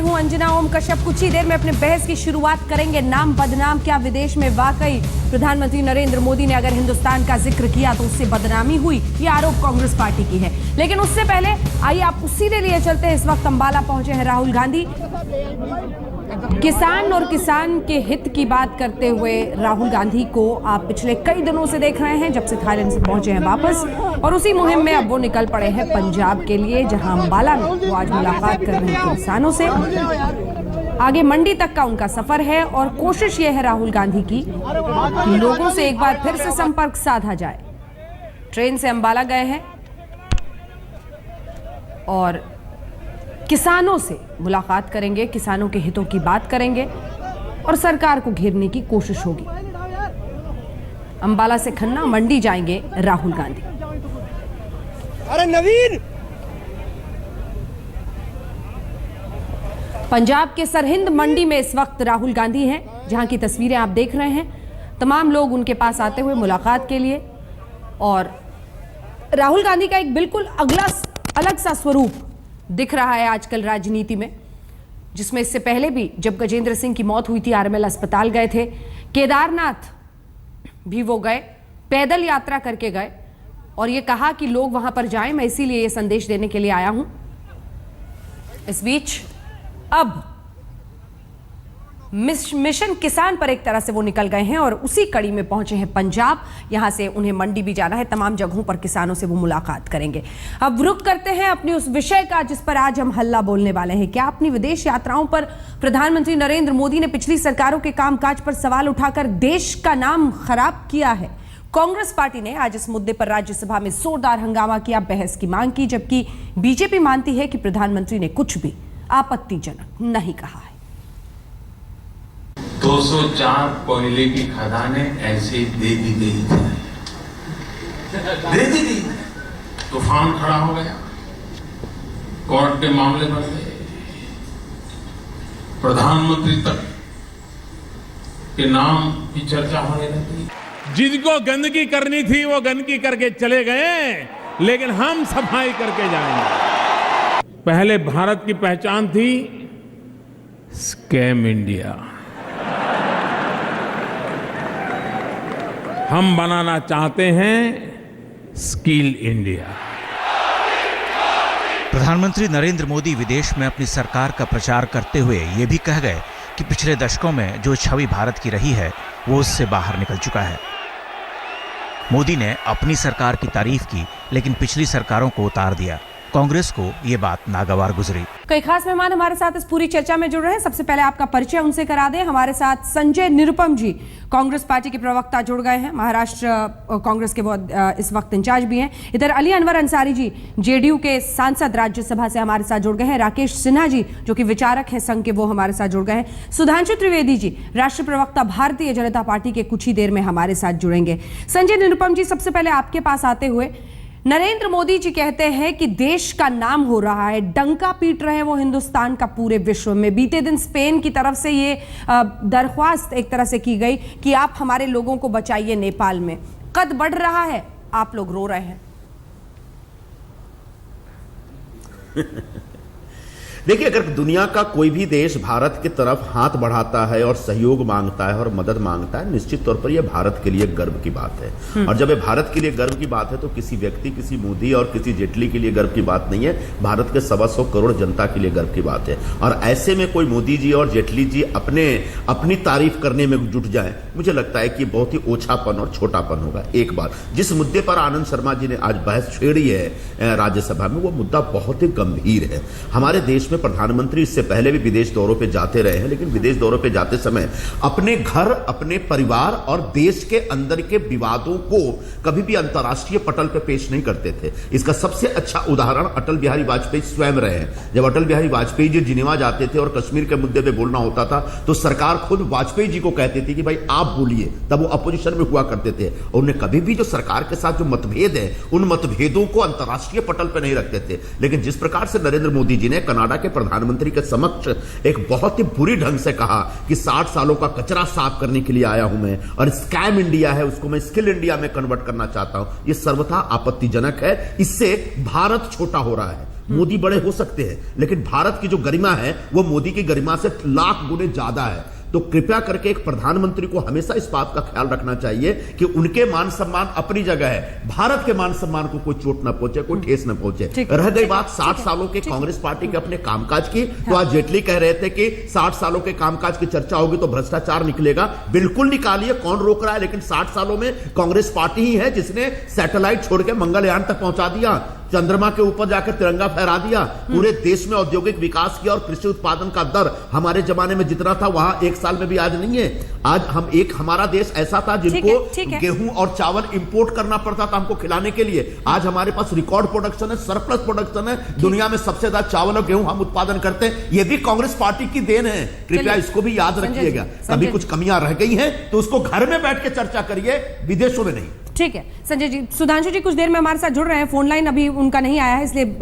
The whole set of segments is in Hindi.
हूं अंजना ओम कश्यप। कुछ ही देर में अपने बहस की शुरुआत करेंगे। नाम बदनाम क्या विदेश में वाकई प्रधानमंत्री नरेंद्र मोदी ने अगर हिंदुस्तान का जिक्र किया तो उससे बदनामी हुई, ये आरोप कांग्रेस पार्टी की है। लेकिन उससे पहले आइए आप सीधे लिए चलते हैं। इस वक्त अंबाला पहुंचे हैं राहुल गांधी। किसान और किसान के हित की बात करते हुए राहुल गांधी को आप पिछले कई दिनों से देख रहे हैं, जब से थाईलैंड से पहुंचे हैं वापस, और उसी मुहिम में अब वो निकल पड़े हैं पंजाब के लिए, जहां अंबाला में वो आज मुलाकात कर रहे हैं किसानों से। आगे मंडी तक का उनका सफर है और कोशिश ये है राहुल गांधी की कि लोगों से एक बार फिर से संपर्क साधा जाए। ट्रेन से अंबाला गए हैं और किसानों से मुलाकात करेंगे, किसानों के हितों की बात करेंगे और सरकार को घेरने की कोशिश होगी। अंबाला से खन्ना मंडी जाएंगे राहुल गांधी। अरे नवीन, पंजाब के सरहिंद मंडी में इस वक्त राहुल गांधी हैं, जहां की तस्वीरें आप देख रहे हैं। तमाम लोग उनके पास आते हुए मुलाकात के लिए, और राहुल गांधी का एक बिल्कुल अलग सा स्वरूप दिख रहा है आजकल राजनीति में, जिसमें इससे पहले भी जब गजेंद्र सिंह की मौत हुई थी आरएमएल अस्पताल गए थे, केदारनाथ भी वो गए, पैदल यात्रा करके गए और ये कहा कि लोग वहां पर जाएं, मैं इसीलिए ये संदेश देने के लिए आया हूं। इस बीच अब मिशन किसान पर एक तरह से वो निकल गए हैं और उसी कड़ी में पहुंचे हैं पंजाब। यहां से उन्हें मंडी भी जाना है, तमाम जगहों पर किसानों से वो मुलाकात करेंगे। अब रुख करते हैं अपने उस विषय का जिस पर आज हम हल्ला बोलने वाले हैं। क्या अपनी विदेश यात्राओं पर प्रधानमंत्री नरेंद्र मोदी ने पिछली सरकारों के कामकाज पर सवाल उठाकर देश का नाम खराब किया है? कांग्रेस पार्टी ने आज इस मुद्दे पर राज्यसभा में जोरदार हंगामा किया, बहस की मांग की, जबकि बीजेपी मानती है कि प्रधानमंत्री ने कुछ भी आपत्तिजनक नहीं कहा है। 204 कोयले की खदानें ऐसे दे दी गई थी। तूफान खड़ा हो गया, कोर्ट के मामले बन गए, प्रधानमंत्री तक के नाम की चर्चा होने लगी। जिनको गंदगी करनी थी वो गंदगी करके चले गए, लेकिन हम सफाई करके जाएंगे। पहले भारत की पहचान थी स्कैम इंडिया, हम बनाना चाहते हैं स्किल इंडिया। प्रधानमंत्री नरेंद्र मोदी विदेश में अपनी सरकार का प्रचार करते हुए ये भी कह गए कि पिछले दशकों में जो छवि भारत की रही है वो उससे बाहर निकल चुका है। मोदी ने अपनी सरकार की तारीफ की, लेकिन पिछली सरकारों को उतार दिया। कांग्रेस को ये बात नागवार गुजरी। कई खास मेहमान हमारे साथ इस पूरी चर्चा में जुड़ रहे हैं। सबसे पहले आपका परिचय उनसे करा दें। हमारे साथ संजय निरुपम जी, कांग्रेस पार्टी के प्रवक्ता, जुड़ गए हैं। महाराष्ट्र कांग्रेस के वो इस वक्त इंचार्ज भी हैं। इधर अली अनवर अंसारी जी, जेडीयू के सांसद, राज्यसभा से हमारे साथ जुड़ गए हैं। राकेश सिन्हा जी, जो कि विचारक हैं संघ के, वो हमारे साथ जुड़ गए हैं। सुधांशु त्रिवेदी जी, राष्ट्रीय प्रवक्ता, भारतीय जनता पार्टी के, कुछ ही देर में हमारे साथ जुड़ेंगे। संजय निरुपम जी, सबसे पहले आपके पास आते हुए, नरेंद्र मोदी जी कहते हैं कि देश का नाम हो रहा है, डंका पीट रहे हैं वो हिंदुस्तान का पूरे विश्व में। बीते दिन स्पेन की तरफ से ये दरख्वास्त एक तरह से की गई कि आप हमारे लोगों को बचाइए नेपाल में। कद बढ़ रहा है, आप लोग रो रहे हैं। देखिए, अगर दुनिया का कोई भी देश भारत की तरफ हाथ बढ़ाता है और सहयोग मांगता है और मदद मांगता है, निश्चित तौर पर यह भारत के लिए गर्व की बात है। और जब ये भारत के लिए गर्व की बात है तो किसी व्यक्ति, किसी मोदी और किसी जेटली के लिए गर्व की बात नहीं है, भारत के 125 करोड़ जनता के लिए गर्व की बात है। और ऐसे में कोई मोदी जी और जेटली जी अपनी तारीफ करने में जुट जाए, मुझे लगता है कि बहुत ही ओछापन और छोटापन होगा। एक बात, जिस मुद्दे पर आनंद शर्मा जी ने आज बहस छेड़ी है राज्यसभा में, वो मुद्दा बहुत ही गंभीर है। हमारे देश प्रधानमंत्री इससे पहले भी विदेश दौरों पे जाते रहे हैं, लेकिन विदेश दौरों पे जाते समय अपने घर, अपने परिवार और देश के अंदर के विवादों को कभी भी अंतर्राष्ट्रीय पटल पे पेश नहीं करते थे। इसका सबसे अच्छा उदाहरण अटल बिहारी वाजपेयी स्वयं रहे हैं। जब अटल बिहारी वाजपेयी जी जिनेवा जाते थे और कश्मीर के मुद्दे पे बोलना होता था तो सरकार खुद वाजपेयी जी को कहती थी कि भाई आप बोलिए, तब वो अपोजिशन में हुआ करते थे। और उन्हें कभी भी जो सरकार के साथ जो मतभेद है, उन मतभेदों को अंतर्राष्ट्रीय पटल पे नहीं रखते थे। लेकिन जिस प्रकार से नरेंद्र मोदी जी ने कनाडा के प्रधानमंत्री के समक्ष एक बहुत ही बुरी ढंग से कहा कि 60 सालों का कचरा साफ करने के लिए आया हूं मैं, और स्कैम इंडिया है उसको मैं स्किल इंडिया में कन्वर्ट करना चाहता हूं, यह सर्वथा आपत्तिजनक है। इससे भारत छोटा हो रहा है। मोदी बड़े हो सकते हैं, लेकिन भारत की जो गरिमा है वो मोदी की गरिमा से लाख गुने ज्यादा है। तो कृपया करके एक प्रधानमंत्री को हमेशा इस बात का ख्याल रखना चाहिए कि उनके मान सम्मान अपनी जगह है, भारत के मान सम्मान को कोई चोट न पहुंचे, कोई ठेस न पहुंचे। रह गई बात 60 सालों के कांग्रेस पार्टी के अपने कामकाज की, तो आज जेटली कह रहे थे कि 60 सालों के कामकाज की चर्चा होगी तो भ्रष्टाचार निकलेगा। बिल्कुल निकालिए, कौन रोक रहा है, लेकिन 60 सालों में कांग्रेस पार्टी ही है जिसने सैटेलाइट छोड़ के मंगलयान तक पहुंचा दिया, चंद्रमा के ऊपर जाकर तिरंगा फहरा दिया, पूरे देश में औद्योगिक विकास किया और कृषि उत्पादन का दर हमारे जमाने में जितना था वहां एक साल में भी आज नहीं है। आज हम हमारा देश ऐसा था जिनको गेहूं और चावल इंपोर्ट करना पड़ता था हमको खिलाने के लिए। आज हमारे पास रिकॉर्ड प्रोडक्शन है, सरप्लस प्रोडक्शन है, दुनिया में सबसे ज्यादा चावल और गेहूं हम उत्पादन करते हैं। ये भी कांग्रेस पार्टी की देन है, कृपया इसको भी याद रखिएगा। कभी कुछ कमियां रह गई हैं तो उसको घर में बैठ के चर्चा करिए, विदेशों में नहीं। ठीक है संजय जी। सुधांशु जी कुछ देर में हमारे साथ जुड़ रहे हैं, फोन लाइन अभी उनका नहीं आया है, इसलिए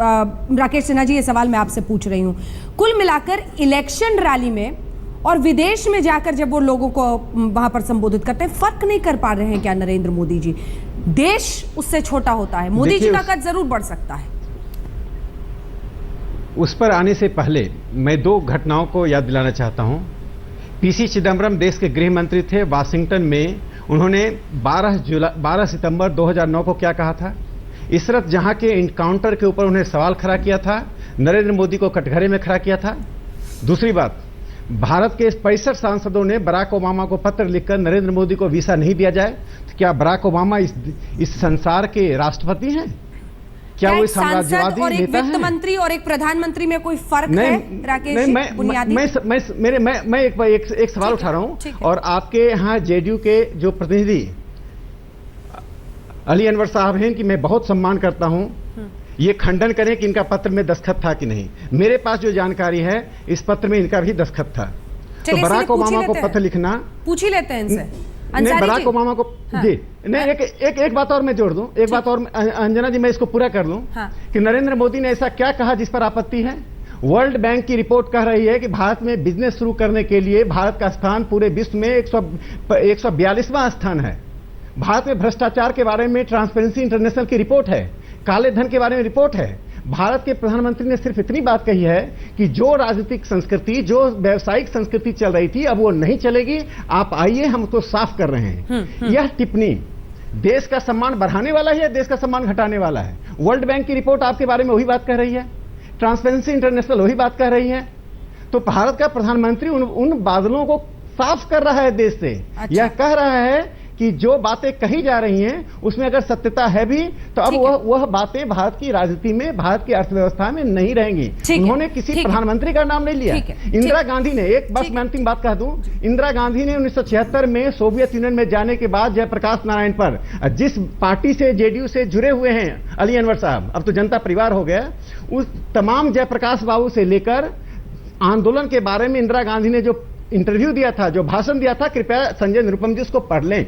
राकेश सिन्हा जी ये सवाल मैं आपसे पूछ रही हूं। कुल मिलाकर इलेक्शन रैली में और विदेश में जाकर जब वो लोगों को वहां पर संबोधित करते हैं, फर्क नहीं कर पा रहे हैं क्या नरेंद्र मोदी जी? देश उससे छोटा होता है, मोदी जी का कद जरूर बढ़ सकता है। उस पर आने से पहले मैं 2 घटनाओं को याद दिलाना चाहता हूं। पीसी चिदम्बरम देश के गृह मंत्री थे, वाशिंगटन में उन्होंने 12 सितंबर 2009 को क्या कहा था? इशरत जहां के इनकाउंटर के ऊपर उन्हें सवाल खड़ा किया था, नरेंद्र मोदी को कटघरे में खड़ा किया था। दूसरी बात, भारत के 65 सांसदों ने बराक ओबामा को पत्र लिखकर नरेंद्र मोदी को वीसा नहीं दिया जाए, तो क्या बराक ओबामा इस संसार के राष्ट्रपति हैं? क्या वो साम्राज्यवादी और एक नेता वित्त हैं? मंत्री और एक प्रधानमंत्री में कोई फर्क है राकेश जी? मैं एक सवाल उठा रहा हूं, और आपके यहाँ जेडीयू के जो प्रतिनिधि अली अनवर साहब हैं, कि मैं बहुत सम्मान करता हूं, ये खंडन करें कि इनका पत्र में दस्तखत था कि नहीं। मेरे पास जो जानकारी है इस पत्र में इनका भी दस्तखत था। तो बराक ओबामा को पत्र लिखना, पूछ ही लेते हैं इनसे। नहीं, बराक ओबामा को जी नहीं, एक बात और मैं जोड़ दूं, एक बात और अंजना जी मैं इसको पूरा कर लूं, कि नरेंद्र मोदी ने ऐसा क्या कहा जिस पर आपत्ति है? वर्ल्ड बैंक की रिपोर्ट कह रही है कि भारत में बिजनेस शुरू करने के लिए भारत का स्थान पूरे विश्व में 142वां स्थान है। भारत में भ्रष्टाचार के बारे में ट्रांसपेरेंसी इंटरनेशनल की रिपोर्ट है, काले धन के बारे में रिपोर्ट है। भारत के प्रधानमंत्री ने सिर्फ इतनी बात कही है कि जो राजनीतिक संस्कृति, जो व्यावसायिक संस्कृति चल रही थी, अब वो नहीं चलेगी, आप आइए, हम उसको साफ कर रहे हैं। यह टिप्पणी देश का सम्मान बढ़ाने वाला है या देश का सम्मान घटाने वाला है? वर्ल्ड बैंक की रिपोर्ट आपके बारे में वही बात कह रही है, ट्रांसपेरेंसी इंटरनेशनल वही बात कह रही है। तो भारत का प्रधानमंत्री उन बादलों को साफ कर रहा है देश से। यह कह रहा है कि जो बातें कही जा रही हैं उसमें अगर सत्यता है भी, तो अब वह बातें भारत की राजनीति में, भारत की अर्थव्यवस्था में नहीं रहेंगी। उन्होंने किसी प्रधानमंत्री का नाम नहीं लिया। इंदिरा गांधी ने, एक बस मैं अंतिम बात कह दूं, इंदिरा गांधी ने 1976 में सोवियत यूनियन में जाने के बाद जयप्रकाश नारायण पर, जिस पार्टी से, जेडीयू से जुड़े हुए हैं अली अनवर साहब, अब तो जनता परिवार हो गया, उस तमाम जयप्रकाश बाबू से लेकर आंदोलन के बारे में इंदिरा गांधी ने जो इंटरव्यू दिया था, जो भाषण दिया था, कृपया संजय निरुपम जी उसको पढ़ लें।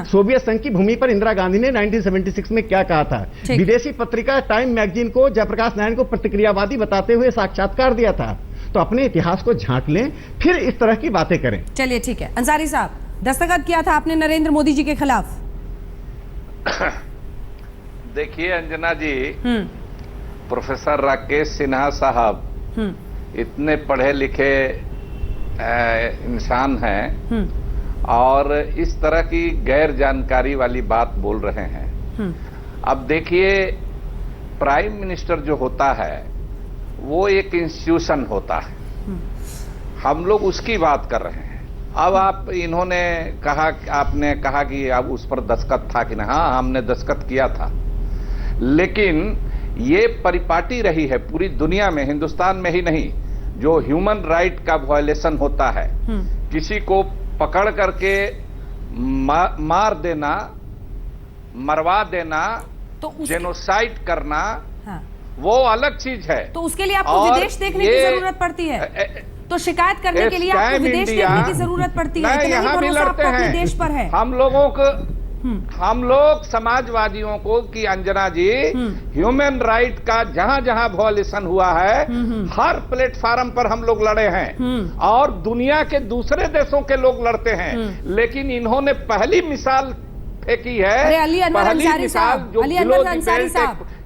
सोवियत संघ की भूमि पर इंदिरा गांधी ने 1976 में क्या कहा था। विदेशी पत्रिका टाइम मैगजीन को जयप्रकाश नारायण को प्रतिक्रियावादी बताते हुए साक्षात्कार दिया था। तो अपने इतिहास को झांक लें, फिर इस तरह की बातें करें। चलिए ठीक है। अंसारी साहब, दस्तखत किया था आपने नरेंद्र मोदी जी के खिलाफ। देखिए अंजना जी, प्रोफेसर राकेश सिन्हा साहब इतने पढ़े लिखे इंसान हैं और इस तरह की गैर जानकारी वाली बात बोल रहे हैं। अब देखिए, प्राइम मिनिस्टर जो होता है वो एक इंस्टीट्यूशन होता है, हम लोग उसकी बात कर रहे हैं। अब इन्होंने कहा, आपने कहा कि अब उस पर दस्तखत था कि नहीं। हाँ, हमने दस्तखत किया था, लेकिन ये परिपाटी रही है पूरी दुनिया में, हिंदुस्तान में ही नहीं, जो ह्यूमन राइट का वायलेशन होता है, किसी को पकड़ करके मार देना, मरवा देना, तो जेनोसाइड करना, वो अलग चीज है। तो उसके लिए आपको विदेश देखने की जरूरत पड़ती है, तो शिकायत करने के लिए आपको विदेश देखने की जरूरत पड़ती है। यहाँ भी लड़ते हैं देश पर है। हम लोग समाजवादियों को कि अंजना जी, ह्यूमन राइट का जहां जहां वॉयलेशन हुआ है, हर प्लेटफार्म पर हम लोग लड़े हैं और दुनिया के दूसरे देशों के लोग लड़ते हैं। लेकिन इन्होंने पहली मिसाल फेंकी है, पहली मिसाल जो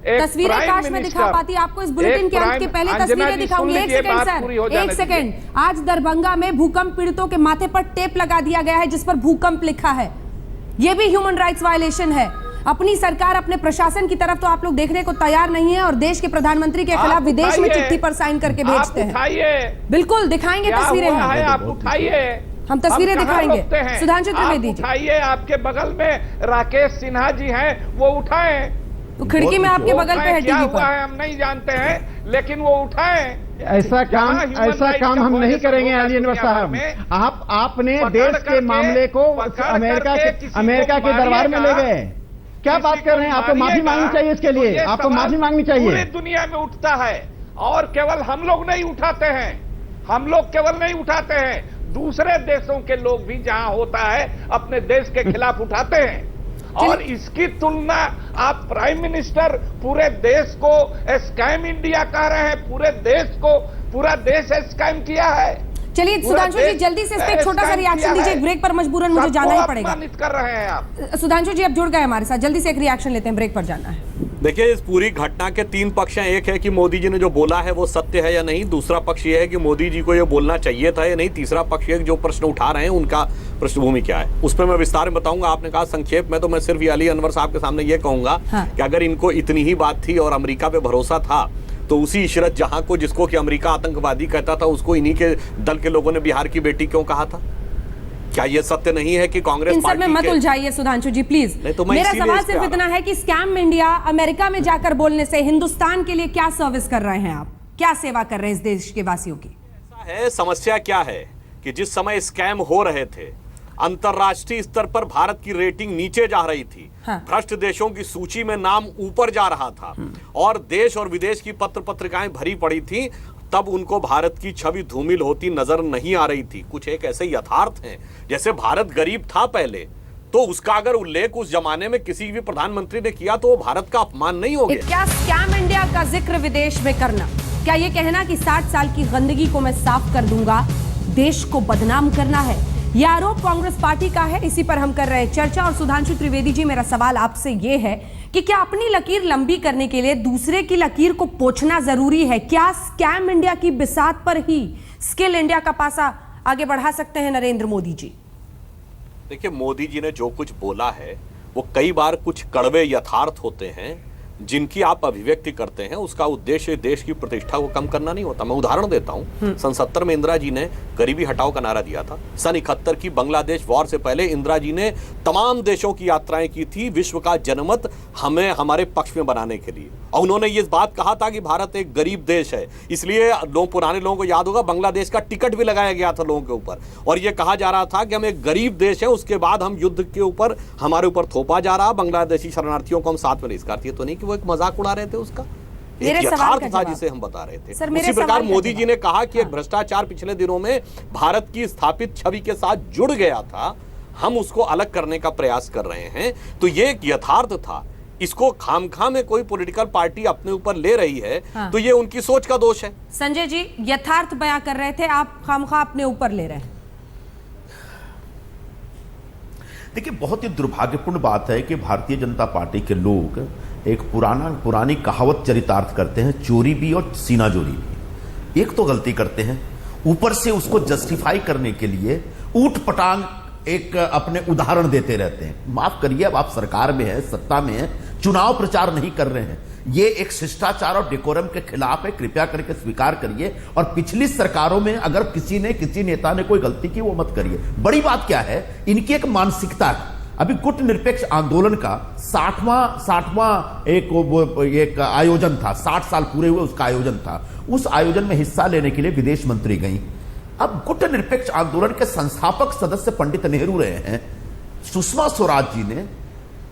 तस्वीरें काश में दिखा पाती आपको इस बुलेटिन के अंत के पहले तस्वीरें दिखाऊंगी। एक सेकंड सर, एक सेकंड। आज दरभंगा में भूकंप पीड़ितों के माथे पर टेप लगा दिया गया है जिस पर भूकंप लिखा है। यह भी ह्यूमन राइट्स वायलेशन है। अपनी सरकार, अपने प्रशासन की तरफ तो आप लोग देखने को तैयार नहीं है और देश के प्रधानमंत्री के खिलाफ विदेश में चिट्ठी पर साइन करके भेजते हैं। बिल्कुल दिखाएंगे तस्वीरें, आप उठाइए, हम तस्वीरें दिखाएंगे। सुधांशु त्रिवेदी जी उठाइए, आपके बगल में राकेश सिन्हा जी हैं, वो उठाएं। तो खिड़की में आपके बगल पे है क्या टीवी हुआ पर। है हम नहीं जानते हैं, लेकिन वो उठाएं। ऐसा काम हम नहीं करेंगे अलीनवर साहब। आपने देश के मामले को अमेरिका के दरबार में ले गए। क्या बात कर रहे हैं? आपको माफी मांगनी चाहिए इसके लिए, आपको माफी मांगनी चाहिए। पूरी दुनिया में उठता है और केवल हम लोग नहीं उठाते हैं, हम लोग केवल नहीं उठाते हैं, दूसरे देशों के लोग भी जहां होता है अपने देश के खिलाफ उठाते हैं। और इसकी तुलना आप प्राइम मिनिस्टर पूरे देश को स्कैम इंडिया कह रहे हैं। पूरे देश को, पूरा देश स्कैम किया है। चलिए सुधांशु जी जल्दी से इस पे एक छोटा सा रिएक्शन दीजिए। एक ब्रेक पर मजबूरन मुझे जाना ही पड़ेगा। कर रहे हैं आप। सुधांशु जी अब जुड़ गए हमारे साथ, जल्दी से एक रिएक्शन लेते हैं, ब्रेक पर जाना है। देखिए, इस पूरी घटना के 3 पक्ष हैं। एक है कि मोदी जी ने जो बोला है वो सत्य है या नहीं। दूसरा पक्ष ये है कि मोदी जी को ये बोलना चाहिए था या नहीं। तीसरा पक्ष ये जो प्रश्न उठा रहे हैं उनका पृष्ठभूमि क्या है, उस पर मैं विस्तार में बताऊंगा। आपने कहा संक्षेप में, तो मैं सिर्फ अली अनवर साहब के सामने ये कहूंगा कि अगर इनको इतनी ही बात थी और अमेरिका पे भरोसा था तो उसी इशरत जहां को, जिसको कि अमेरिका आतंकवादी कहता था, उसको इन्हीं के दल के लोगों ने बिहार की बेटी क्यों कहा था? क्या ये सत्य नहीं है कि कांग्रेस पार्टी में मत उलझाइए सुधांशु जी प्लीज। तो मेरा सवाल सिर्फ इतना है कि स्कैम इंडिया अमेरिका में जाकर बोलने से हिंदुस्तान के लिए क्या सर्विस कर रहे हैं आप, क्या सेवा कर रहे हैं इस देश के वासियों की? ऐसा है, समस्या क्या है कि जिस समय स्कैम हो रहे थे अंतरराष्ट्रीय स्तर पर भारत की रेटिंग नीचे जा रही थी, भ्रष्ट देशों की सूची में नाम ऊपर जा रहा था और देश और विदेश की पत्र पत्रिकाएं भरी पड़ी थी, तब उनको भारत की छवि धूमिल होती नजर नहीं आ रही थी। कुछ एक ऐसे यथार्थ हैं, जैसे भारत गरीब था पहले, तो उसका अगर उल्लेख उस जमाने में किसी भी प्रधानमंत्री ने किया तो वो भारत का अपमान नहीं हो गया। क्या स्कैम इंडिया का जिक्र विदेश में करना, क्या ये कहना कि 60 साल की गंदगी को मैं साफ कर दूंगा, देश को बदनाम करना है? यह आरोप कांग्रेस पार्टी का है, इसी पर हम कर रहे हैं चर्चा। और सुधांशु त्रिवेदी जी, मेरा सवाल आपसे यह है कि क्या अपनी लकीर लंबी करने के लिए दूसरे की लकीर को पोंछना जरूरी है? क्या स्कैम इंडिया की बिसात पर ही स्किल इंडिया का पासा आगे बढ़ा सकते हैं नरेंद्र मोदी जी? देखिए, मोदी जी ने जो कुछ बोला है वो कई बार कुछ कड़वे यथार्थ होते हैं जिनकी आप अभिव्यक्ति करते हैं, उसका उद्देश्य देश की प्रतिष्ठा को कम करना नहीं होता। मैं उदाहरण देता हूं, सन 70 में इंदिरा जी ने गरीबी हटाओ का नारा दिया था। सन 71 की बांग्लादेश वॉर से पहले इंदिरा जी ने तमाम देशों की यात्राएं की थी विश्व का जनमत हमें हमारे पक्ष में बनाने के लिए, और उन्होंने ये बात कहा था कि भारत एक गरीब देश है, इसलिए पुराने लोगों को याद होगा बांग्लादेश का टिकट भी लगाया गया था लोगों के ऊपर, और यह कहा जा रहा था कि हम एक गरीब देश है, उसके बाद हम युद्ध के ऊपर हमारे ऊपर थोपा जा रहा, बांग्लादेशी शरणार्थियों को हम साथ में इसका तो नहीं कि वो एक मजाक उड़ा रहे थे, उसका एक यथार्थ था जिसे हम बता रहे थे। उसी प्रकार मोदी जी ने कहा कि एक भ्रष्टाचार पिछले दिनों में भारत की स्थापित छवि के साथ जुड़ गया था, हम उसको अलग करने का प्रयास कर रहे हैं, तो ये एक यथार्थ था। इसको खामखा में कोई पॉलिटिकल पार्टी अपने ऊपर ले रही है तो ये उनकी सोच का दोष है। संजय जी यथार्थ बयां कर रहे थे, आप खामखा अपने ऊपर ले रहे हैं। देखिए, बहुत ही दुर्भाग्यपूर्ण बात है कि भारतीय जनता पार्टी के लोग एक पुरानी कहावत चरितार्थ करते हैं, चोरी भी और सीनाजोरी भी। एक तो गलती करते हैं, ऊपर से उसको जस्टिफाई करने के लिए ऊट पटांग एक अपने उदाहरण देते रहते हैं। माफ करिए, अब आप सरकार में है, सत्ता में है, चुनाव प्रचार नहीं कर रहे हैं। ये एक शिष्टाचार और डेकोरम के खिलाफ है, कृपया करके स्वीकार करिए। और पिछली सरकारों में अगर किसी नेता ने कोई गलती की वो मत करिए। बड़ी बात क्या है, इनकी एक मानसिकता है। अभी गुट निरपेक्ष आंदोलन का 60वां एक आयोजन था, 60 साल पूरे हुए उसका आयोजन था। उस आयोजन में हिस्सा लेने के लिए विदेश मंत्री गई। अब गुट निरपेक्ष आंदोलन के संस्थापक सदस्य पंडित नेहरू रहे हैं, सुषमा स्वराज जी ने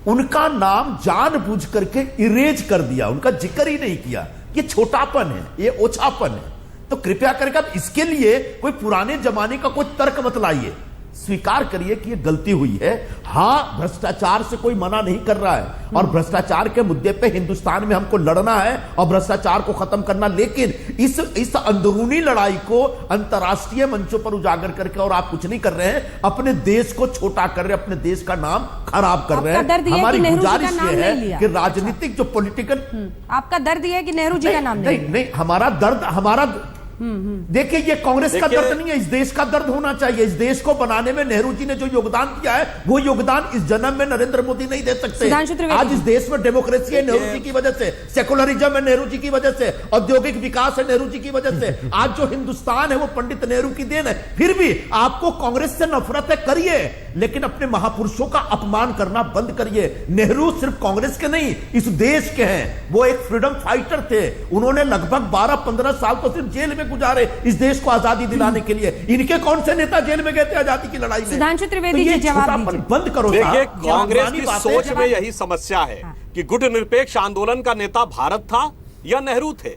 उनका नाम जानबूझ करके इरेज कर दिया, उनका जिक्र ही नहीं किया। ये छोटापन है, ये ओछापन है। तो कृपया करके अब इसके लिए कोई पुराने जमाने का कोई तर्क मत लाइए। स्वीकार करिए कि ये गलती हुई है। हां, भ्रष्टाचार से कोई मना नहीं कर रहा है और भ्रष्टाचार के मुद्दे पे हिंदुस्तान में हमको लड़ना है और भ्रष्टाचार को खत्म करना, लेकिन इस अंदरूनी लड़ाई को अंतर्राष्ट्रीय मंचों पर उजागर करके और आप कुछ नहीं कर रहे हैं, अपने देश को छोटा कर रहे हैं, अपने देश का नाम खराब कर रहे हैं। हमारी गुजारिश ये है कि राजनीतिक जो पॉलिटिकल, आपका दर्द यह है कि नेहरू जी का नाम नहीं, हमारा दर्द देखिए, ये कांग्रेस का दर्द नहीं है, इस देश का दर्द होना चाहिए। इस देश को बनाने में नेहरू जी ने जो योगदान दिया है, वो योगदान इस जन्म में नरेंद्र मोदी नहीं दे सकते। आज इस देश में डेमोक्रेसी है नेहरू जी की वजह से, सेकुलरिज्म है नेहरू जी की वजह से, औद्योगिक विकास है नेहरू जी की वजह से। आज जो हिंदुस्तान है वो पंडित नेहरू की देन है। फिर भी आपको कांग्रेस से नफरत है, करिए, लेकिन अपने महापुरुषों का अपमान करना बंद करिए। नेहरू सिर्फ कांग्रेस के नहीं, इस देश के हैं। वो एक फ्रीडम फाइटर थे, उन्होंने लगभग 12-15 साल तो सिर्फ जेल में गुजारे इस देश को आजादी दिलाने के लिए। इनके कौन से नेता जेल में गए थे आजादी की लड़ाई में? सुधांशु त्रिवेदी जी जवाब दीजिए। बंद करो। देखिए, कांग्रेस की सोच में यही समस्या है कि गुटनिरपेक्ष आंदोलन का नेता भारत था या नेहरू थे।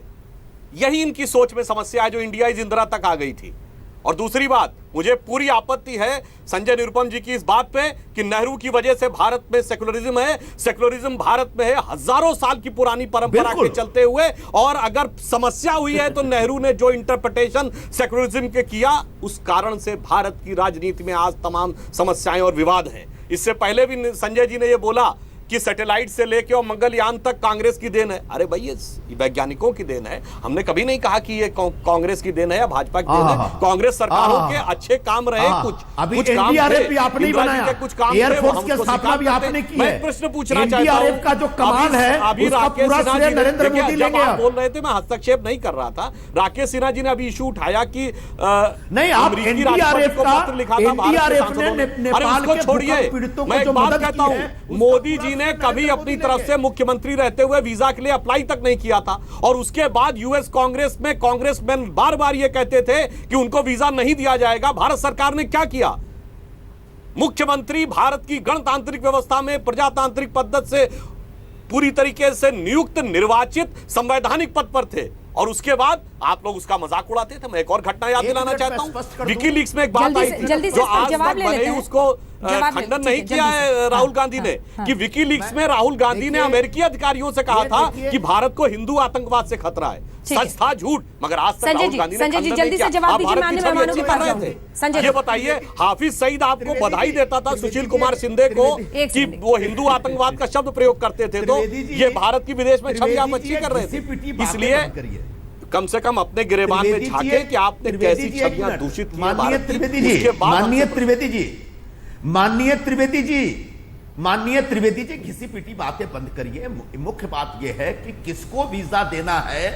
यही इनकी सोच में समस्या है जो इंडिया इज इंदिरा तक आ गई थी। और दूसरी बात, मुझे पूरी आपत्ति है संजय निरुपम जी की इस बात पे कि नेहरू की वजह से भारत में सेकुलरिज्म है। सेकुलरिज्म भारत में है हजारों साल की पुरानी परंपरा के चलते हुए, और अगर समस्या हुई है तो नेहरू ने जो इंटरप्रिटेशन सेकुलरिज्म के किया, उस कारण से भारत की राजनीति में आज तमाम समस्याएं और विवाद हैं। इससे पहले भी संजय जी ने यह बोला कि सैटेलाइट से लेके और मंगलयान तक कांग्रेस की देन है। अरे भाई, ये वैज्ञानिकों की देन है। हमने कभी नहीं कहा कि ये कांग्रेस की देन है या भाजपा की देन है। कांग्रेस सरकारों के अच्छे काम रहे, कुछ काम एनडीआरएफ भी आपने बनाया, कुछ काम एयरफोर्स की स्थापना भी आपने की है। मैं प्रश्न पूछना चाहता हूं, एनडीआरएफ का जो कमाल है अभी उसका पूरा श्रेय नरेंद्र मोदी लेंगे। आप बोल रहे थे, मैं हस्तक्षेप नहीं कर रहा था। राकेश सिन्हा जी ने अभी इशू उठाया कि नहीं, आप एनडीआरएफ का एनडीआरएफ ने नेपाल के छोड़िए, मैं एक बात कहता हूं, मोदी जी ने कभी अपनी तरफ से मुख्यमंत्री रहते हुए वीजा के लिए अप्लाई तक नहीं किया था, और उसके बाद यूएस कांग्रेस में कांग्रेसमैन बार बार ये कहते थे कि उनको वीजा नहीं दिया जाएगा। भारत सरकार ने क्या किया? मुख्यमंत्री भारत की गणतांत्रिक व्यवस्था में प्रजातांत्रिक पद्धति से पूरी तरीके से नियुक्त, निर्वाचित, संवैधानिक पद पर थे, और उसके बाद आप लोग उसका मजाक उड़ाते थे। मैं एक और घटना याद दिलाना चाहता हूं, विकीलीक्स में एक बात आई थी जो आज तक भले उसको खंडन नहीं किया है राहुल गांधी ने, कि विकीलीक्स में राहुल गांधी ने अमेरिकी अधिकारियों से कहा था कि भारत को हिंदू आतंकवाद से खतरा है। सच था झूठ, मगर आज तक राहुल गांधी ने खंडन नहीं किया। आप भारत की छवि अच्छी कर रहे थे। ये बताइए, हाफिज सईद आपको बधाई देता था सुशील कुमार शिंदे को कि वो हिंदू आतंकवाद का शब्द प्रयोग करते थे, तो ये भारत की विदेश में छवि आप अच्छी कर रहे थे। इसलिए कम से कम अपने गिरेबान में झांके कि आपने कैसी छवियां दूषित की। माननीय त्रिवेदी जी, घिसी पिटी बातें बंद करिए। मुख्य बात यह है कि किसको वीजा देना है,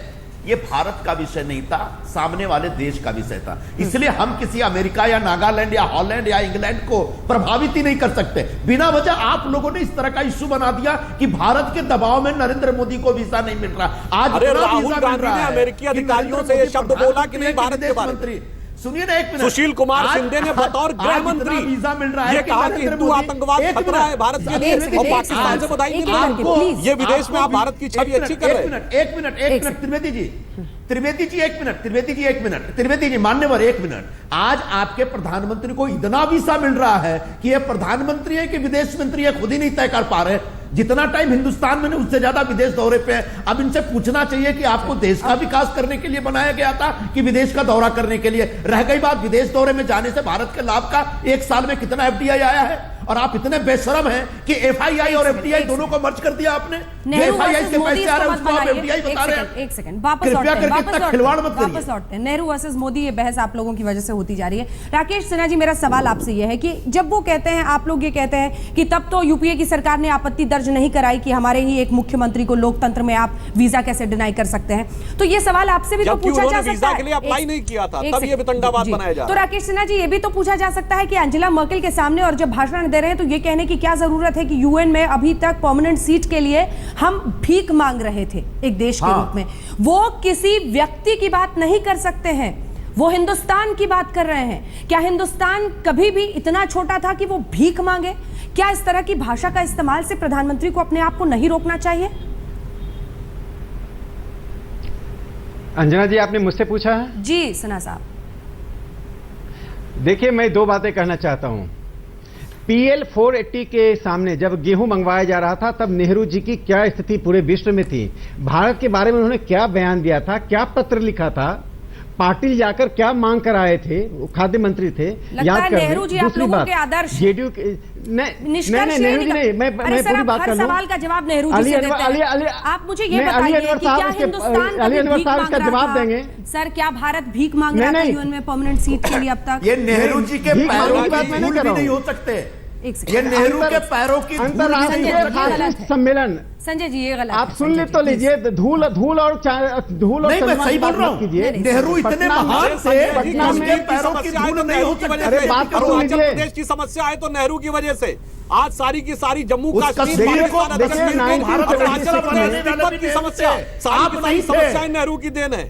ये भारत का विषय नहीं था, सामने वाले देश का विषय था। इसलिए हम किसी अमेरिका या नागालैंड या हॉलैंड या इंग्लैंड को प्रभावित ही नहीं कर सकते। बिना वजह आप लोगों ने इस तरह का इश्यू बना दिया कि भारत के दबाव में नरेंद्र मोदी को वीजा नहीं मिल रहा। आज राहुल गांधी ने अमेरिकी अधिकारियों से यह शब्द बोला कि नहीं भारत के बारे में। सुनिए ना, एक मिनट, सुशील कुमार शिंदे ने बतौर गृह मंत्री वीजा मिल रहा है, ये कहा कि हिंदू आतंकवाद खतरा है भारत के लिए, और पाकिस्तान से बधाई मिल रहा है। ये विदेश में आप भारत की छवि अच्छी कर रहे हैं। एक मिनट त्रिवेदी जी, मान्यवर, एक मिनट। आज आपके प्रधानमंत्री को इतना वीसा मिल रहा है कि ये प्रधानमंत्री है कि विदेश मंत्री है, खुद ही नहीं तय कर पा रहे। जितना टाइम हिंदुस्तान में उससे ज्यादा विदेश दौरे पे है। अब इनसे पूछना चाहिए कि आपको देश का विकास करने के लिए बनाया गया था कि विदेश का दौरा करने के लिए? रह गई बात विदेश दौरे में जाने से भारत के लाभ का, एक साल में कितना एफडीआई आया है? और आप इतने बेशरम हैं कि एफआईआई और एफडीआई दोनों को मर्ज कर दिया आपने। एफआईआई से पैसे आ रहे हैं उसको आप एफडीआई बता रहे हैं। एक सेकंड, वापस लौटते हैं। नेहरू वर्सेस मोदी, ये बहस आप लोगों की वजह से होती जा रही है। राकेश सिन्हा जी, मेरा सवाल आपसे यह है कि जब वो कहते हैं, आप लोग ये कहते हैं कि तब तो यूपीए की सरकार ने आपत्ति दर्ज नहीं कराई कि हमारे ही एक मुख्यमंत्री को लोकतंत्र में आप वीजा कैसे डिनाई कर सकते हैं, तो ये सवाल आपसे भी तो पूछा जा सकता है। के लिए अप्लाई नहीं किया था, तब ये वितंडावाद बनाया जा रहा है। तो राकेश सिन्हा जी, ये भी तो पूछा जा सकता है कि अंजेला मर्केल के सामने और जब भाषण दे रहे हैं तो ये कहने की क्या जरूरत है कि यूएन में अभी तक परमानेंट सीट के लिए हम भीख मांग रहे थे एक देश के रूप में। वो किसी व्यक्ति की बात नहीं कर सकते हैं, वो हिंदुस्तान की बात कर रहे हैं। क्या हिंदुस्तान कभी भी इतना छोटा था कि वो भीख मांगे? क्या इस तरह की भाषा का इस्तेमाल से प्रधानमंत्री को अपने आप को नहीं रोकना चाहिए? अंजना जी, आपने मुझसे पूछा है? जी सिन्हा साहब। देखिए, मैं दो बातें कहना चाहता हूं। PL 480 के सामने जब गेहूं मंगवाया जा रहा था, तब नेहरू जी की क्या स्थिति पूरे विश्व में थी, भारत के बारे में उन्होंने क्या बयान दिया था, क्या पत्र लिखा था, पार्टी जाकर क्या मांग कर आए थे, खाद्य मंत्री थे। लगता है नेहरू जी आप लोगों के आदर्श जेडीयू निष्कर्ष नेहरू जी नहीं, मैं पूरी बात कर लूं। सवाल का जवाब नेहरू जी से देते हैं। आप मुझे ये बताइए कि क्या हिंदुस्तान अली अनवर साहब इसका जवाब देंगे। सर, क्या भारत भीख मांग रहा था यूएन में परमानेंट सीट के लिए अब तक? ये नेहरू जी के पैरों की धूल भी नहीं हो सकते। ये नेहरू के पैरों की अंतर्राष्ट्रीय सम्मेलन। संजय जी, ये गलत आप सुन तो लीजिए। धूल और नहीं, मैं सही बोल रहा हूँ। नेहरू इतने महान थे, पटना में पैरों की धूल नहीं हो सकती। अरे बात तो अरुणाचल लीजिए। प्रदेश की समस्या है तो नेहरू की वजह से आज सारी की सारी जम्मू उस कश्मीर कश्मीर को पाकिस्तान, देखिए, अरुणाचल प्रदेश तिब्बत की समस्या सारी की सारी समस्याएं नेहरू की देन है।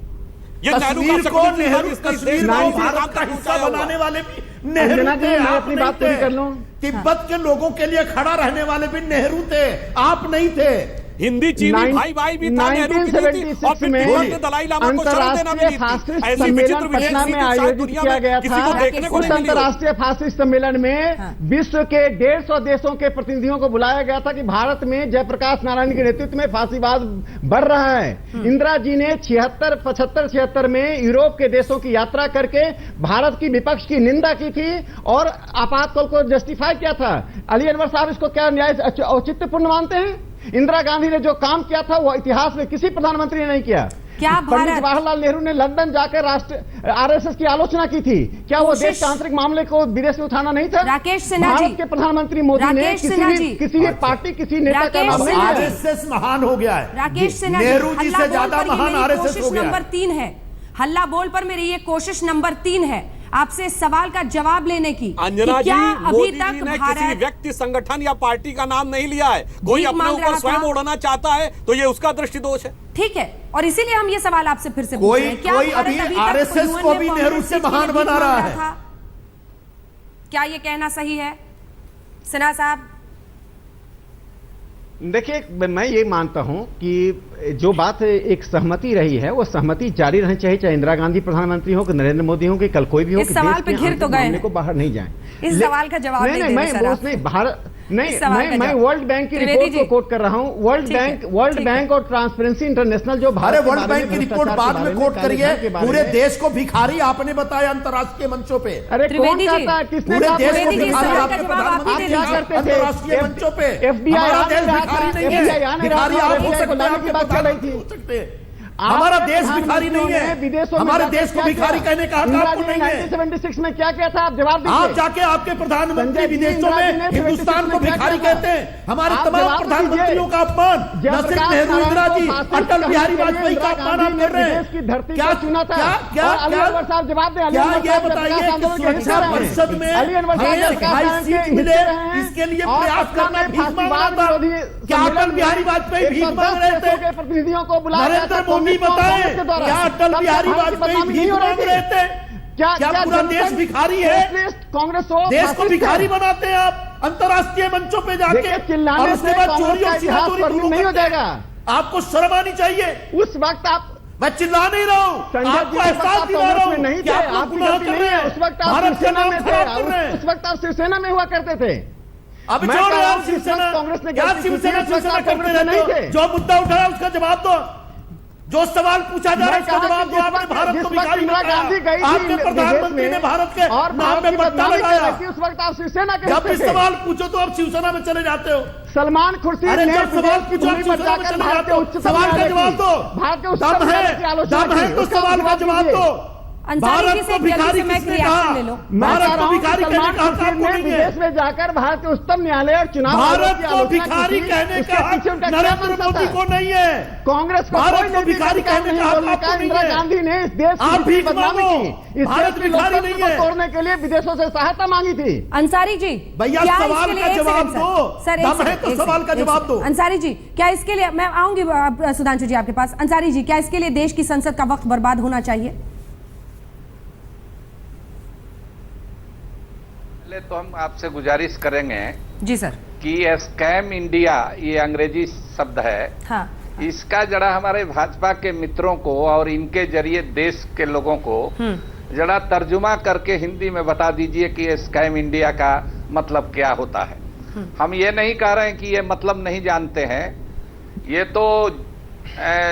ये नेहरू का कश्मीर को भारत का हिस्सा बनाने वाले भी नेहरू अंजना जी, थे। मैं आप अपनी नहीं बात पूरी थे। कर लूं। तिब्बत के लोगों के लिए खड़ा रहने वाले भी नेहरू थे, आप नहीं थे। हिंदी चीनी भाई भाई भी था नेहरू की नीति, और फिर तिब्बत में दलाई लामा को शरण देना भी फासिस्ट ऐसी सम्मेलन विचित्र पटना में आयोजित किया गया किसी को था। देखने को उस नहीं मिली। अंतर्राष्ट्रीय फासिस्ट सम्मेलन में विश्व के 150 देशों के प्रतिनिधियों को बुलाया गया था कि भारत में जयप्रकाश नारायण के नेतृत्व में फांसीवाद बढ़ रहा है। इंदिरा जी ने 76 में यूरोप के देशों की यात्रा करके भारत की विपक्ष की निंदा की थी और आपातकाल को जस्टिफाई किया था। अली अनवर साहब इसको क्या न्याय औचित्यपूर्ण मानते हैं? इंदिरा गांधी ने जो काम किया था वो इतिहास में किसी प्रधानमंत्री ने नहीं किया। क्या पंडित जवाहरलाल नेहरू ने लंदन जाकर RSS की आलोचना की थी? क्या वो देश के आंतरिक मामले को विदेश में उठाना नहीं था? राकेश सिन्हा जी, भारत के प्रधानमंत्री मोदी ने किसी भी पार्टी, किसी नेता का नाम नहीं लिया। RSS महान हो गया है। राकेश सिन्हा जी, नेहरू जी से ज्यादा महान RSS हो कोशिश गया। नंबर 3 है। हल्ला बोल पर मेरी ये कोशिश नंबर 3 है आपसे सवाल का जवाब लेने की। अंजना जी, क्या अभी मोदी तक जी ने किसी भारत व्यक्ति, संगठन या पार्टी का नाम नहीं लिया है। कोई अपने ऊपर स्वयं उड़ना चाहता है तो ये उसका दृष्टि दोष है। ठीक है, और इसीलिए हम ये सवाल आपसे फिर से पूछ कोई रहे हैं। क्या कोई भारत अभी तक RSS UN को में भी परमानेंट नेहरू से सीट के लिए महान भीख बना मांग रहा है। था? क्या ये कहना सही है सिन्हा साहब? देखिए, मैं ये मानता हूं कि जो बात एक सहमति रही है वो सहमति जारी रहनी चाहिए, चाहे इंदिरा गांधी प्रधानमंत्री हो कि नरेंद्र मोदी हो कि कल कोई भी हो। इस सवाल पे घिर तो गए हैं, को बाहर नहीं जाए। इस सवाल का जवाब नहीं दे रहे सर आप। मैं वर्ल्ड बैंक की रिपोर्ट को कोट कर रहा हूं। वर्ल्ड बैंक और ट्रांसपेरेंसी इंटरनेशनल जो भारत वर्ल्ड बैंक की रिपोर्ट बाद में कोट करिए। पूरे देश को भिखारी आपने बताया अंतर्राष्ट्रीय मंचों पे। अरे कौन कहता है? किसने पूरे कहा? देश को भिखारी आपके आप प्रधानमंत्री क्या करते थे? अंतर्राष्ट्रीय मंचों पे? FBI हमारा देश भिखारी नहीं है। भिखारी आप हो सकते हैं, की बात चल रही थी। हो सकते हैं। हमारा देश भिखारी नहीं है। विदेशों में हमारे देश को भिखारी कहने का हक आपको नहीं है। 1976 में क्या किया था? आप जवाब दीजिए। आप जाके आपके प्रधानमंत्री विदेशों में हिंदुस्तान को भिखारी कहते हैं। हमारे तमाम प्रधानमंत्रियों का अपमान, न सिर्फ नेहरू, इंदिरा जी, अटल बिहारी वाजपेयी का अपमान आप कर रहे हैं। क्या चुना था? क्या अली अनवर साहब जवाब दें। क्या ये बताइए कि सुरक्षा परिषद में हमें 22 सीट मिले, इसके लिए प्रयास करना भीख मांगना था? क्या अटल बिहारी वाजपेयी भीख मांग रहे थे? प्रतिनिधियों को बुलाया? नरेंद्र मोदी बताएं, क्या अटल बिहारी वाजपेयी भीख मांग रहे थे? क्या पूरा देश भिखारी है? कांग्रेस देश को भिखारी बनाते हैं आप अंतर्राष्ट्रीय मंचों पे जाके, और उसके बाद चोरी और सीनाचोरी नहीं हो जाएगा। आपको शर्म आनी चाहिए। उस वक्त आप, मैं चिल्ला नहीं रहा हूँ, आपको एहसास दिला रहा हूँ नहीं कि थे, आप लोग आपकी गुनाह गलती कर नहीं रहे है। हैं। उस वक्त आप भारत का शिवसेना नाम में खराब कर रहे थे। हैं। उस वक्त आप शिवसेना में हुआ करते थे। अब छोड़ो यार शिवसेना, कांग्रेस ने क्या शिवसेना करते रहते हो? जो मुद्दा उठाया उसका जवाब दो। जो सवाल पूछा जा रहा है उसका जवाब दो। आपने भारत को भिखारी बताया। आपके प्रधानमंत्री ने भारत के नाम में पट्टा लगाया। उस वक्त आप शिवसेना के जब भी सवाल पूछो तो आप शिवसेना में चले जाते हो। सलमान खुर्शीद अरे ने जब सवाल पूछो आप शिवसेना में चले जाते हो। सवाल का जवाब दो। भारत के दम है तो सवाल का जवाब दो। अंसारी जी से जल्दी से मैं रिएक्शन ले लो। भारत को भिखारी कहने का हक आपको नहीं है। विदेश में जाकर भारत के उच्चतम न्यायालय और चुनाव भारत को भिखारी कहने का हक नरेंद्र मोदी को नहीं है। कांग्रेस को भारत को भिखारी कहने का हक आपको नहीं इंदिरा है। गांधी ने इस देश आप की भीख बदनामी मांगो। की, इस भारत देश की भिखारी लोकतंत्र नहीं को है। तोड़ने के लिए विदेशों से सहायता मांगी थी। अंसारी जी, भैया क्या सवाल इसके का लिए- जवाब एक सेकंड, दो। सर, एक दम है सेकंड, तो एक सवाल का सेकंड, जवाब दो। अंसारी जी, क्या इसके लिए, मैं आऊंगी सुधांशु जी आपके पास। अंसारी जी, क्या इसके लिए देश की संसद का वक्त बर्बाद होना चाहिए? तो हम आपसे गुजारिश करेंगे जी सर, कि स्कैम इंडिया, ये अंग्रेजी शब्द है, हाँ, इसका जरा हमारे भाजपा के मित्रों को और इनके जरिए देश के लोगों को जरा तर्जुमा करके हिंदी में बता दीजिए कि ये स्कैम इंडिया का मतलब क्या होता है। हम ये नहीं कह रहे हैं कि ये मतलब नहीं जानते हैं, ये तो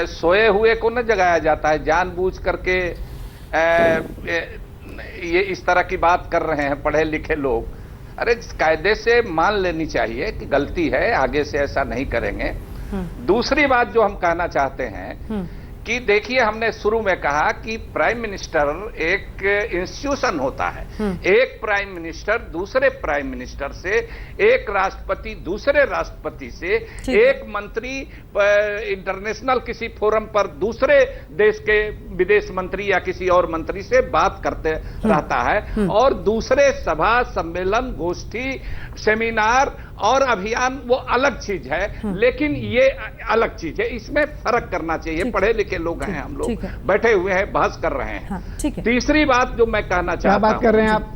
सोए हुए को न जगाया जाता है। जानबूझ करके ये इस तरह की बात कर रहे हैं पढ़े लिखे लोग। अरे कायदे से मान लेनी चाहिए कि गलती है, आगे से ऐसा नहीं करेंगे। दूसरी बात जो हम कहना चाहते हैं कि देखिए, हमने शुरू में कहा कि प्राइम मिनिस्टर एक इंस्टीट्यूशन होता है। एक प्राइम मिनिस्टर दूसरे प्राइम मिनिस्टर से, एक राष्ट्रपति दूसरे राष्ट्रपति से, एक मंत्री इंटरनेशनल किसी फोरम पर दूसरे देश के विदेश मंत्री या किसी और मंत्री से बात करते रहता है, और दूसरे सभा सम्मेलन, गोष्ठी, सेमिनार और अभियान वो अलग चीज है। लेकिन ये अलग चीज है, इसमें फर्क करना चाहिए। पढ़े लिखे लोग हैं हम लोग, बैठे हुए हैं, बहस कर रहे हैं। तीसरी बात जो मैं कहना चाहता हूं, बात कर रहे हैं आप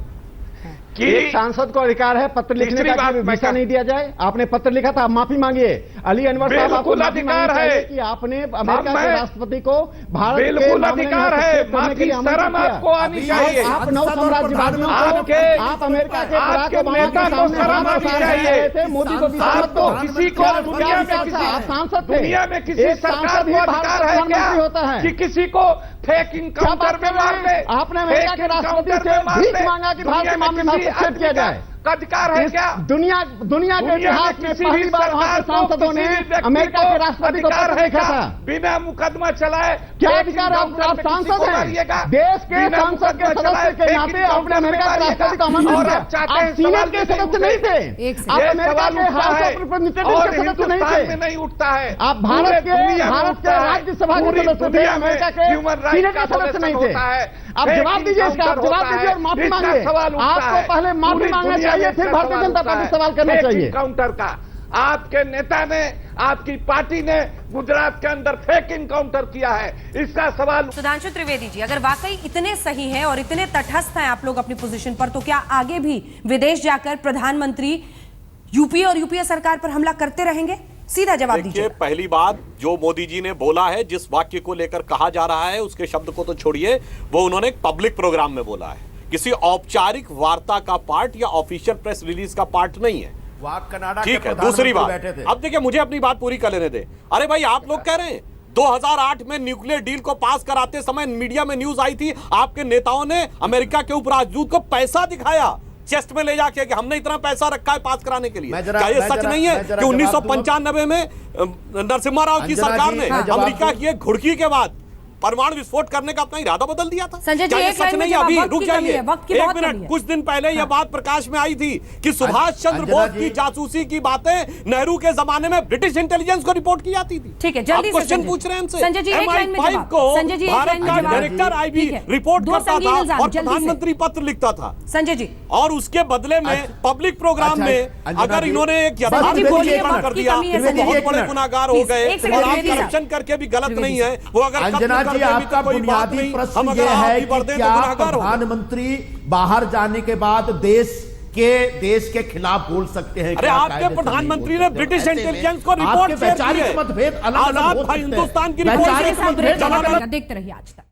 कि एक सांसद को अधिकार है पत्र लिखने का कि वीजा नहीं दिया जाए। आपने पत्र लिखा था, आप माफी मांगिए। अली अनवर साहब, आपको अधिकार है कि आपने अमेरिका के राष्ट्रपति को भारत के बिल्कुल अधिकार है, माफी शर्म आपको आनी चाहिए। आप नौ साम्राज्यवादियों को, आप अमेरिका के बराक ओबामा के सामने शर्म आनी चाहिए। मोदी को भी आपको किसी को दुनिया में आप सांसद थे, दुनिया में किसी सरकार को अधिकार है क्या होता है कि किसी को फेक इनकाउंटर में मार दे? आपने अमेरिका के राष्ट्रपति से भीख मांगा कि भारत के मामले में हस्तक्षेप किया जाए। का अधिकार है क्या? दुनिया के इतिहास में पहली बार वहां के सांसदों ने अमेरिका के राष्ट्रपति को पत्र लिखा था। बिना मुकदमा चलाए क्या अधिकार? आप सांसद हैं, देश के संसद के सदस्य के नाते आपने अमेरिका के राष्ट्रपति का आमंत्रण किया। आप सीनेट के सदस्य नहीं थे, आप अमेरिका के हाउस ऑफ रिप्रेजेंटेटिव के सदस्य नहीं थे, नहीं उठता है। आप भारत के राज्यसभा के सदस्य थे, अमेरिका के सीनेट के सदस्य नहीं थे। आप जवाब दीजिए इसका, आप जवाब दीजिए और माफी मांगिए। आपको पहले माफी मांगना चाहिए, फिर भारतीय जनता पार्टी सवाल करना चाहिए। काउंटर का आपके नेता ने, आपकी पार्टी ने गुजरात के अंदर फेक इनकाउंटर किया है, इसका सवाल। सुधांशु त्रिवेदी जी, अगर वाकई इतने सही हैं और इतने तटस्थ हैं आप लोग अपनी पोजीशन पर, तो क्या आगे भी विदेश जाकर प्रधानमंत्री यूपीए और यूपीए सरकार पर हमला करते रहेंगे? सीधा जवाब दीजिए। पहली बात जो मोदी जी ने बोला है, जिस वाक्य को लेकर कहा जा रहा है, उसके शब्द को तो छोड़िए, वो उन्होंने एक पब्लिक प्रोग्राम में बोला है, किसी औपचारिक वार्ता का पार्ट या ऑफिशियल प्रेस रिलीज का पार्ट नहीं है। ठीक है। दूसरी बात, अब देखिए, मुझे अपनी बात पूरी कर लेने दे। अरे भाई, आप लोग कह रहे हैं 2008 में न्यूक्लियर डील को पास कराते समय मीडिया में न्यूज आई थी, आपके नेताओं ने अमेरिका के उपराजदूत को पैसा दिखाया चेस्ट में ले जाके कि हमने इतना पैसा रखा है पास कराने के लिए। क्या ये सच नहीं है कि 1995 में नरसिम्हा राव की सरकार ने अमेरिका की एक घुड़की के बाद परमाणु विस्फोट करने का अपना इरादा बदल दिया था? संजय जी, एक सच नहीं? अभी रुक जाइए एक मिनट। कुछ दिन पहले यह बात प्रकाश में आई थी कि सुभाष चंद्र बोस की जासूसी की बातें नेहरू के जमाने में ब्रिटिश इंटेलिजेंस को रिपोर्ट की जाती थी। ठीक है, जल्दी क्वेश्चन पूछ रहे हैं हमसे। MI5 को भारत का डायरेक्टर आईबी रिपोर्ट करता था और प्रधानमंत्री पत्र लिखता था। संजय जी, और उसके बदले में पब्लिक प्रोग्राम में अगर इन्होंने एक यथार्थ घोषणा कर दिया, बहुत बड़े गुनाहगार हो गए। और आप करप्शन करके भी गलत नहीं है वो। अगर आपका बुनियादी प्रश्न यह है कि क्या प्रधानमंत्री बाहर जाने के बाद देश के खिलाफ बोल सकते हैं? अरे आपके प्रधानमंत्री ने ब्रिटिश इंटेलिजेंस को रिपोर्ट शेयर की है। मतभेद अलग अलग हिंदुस्तान की रिपोर्ट देखते रहिए आज तक।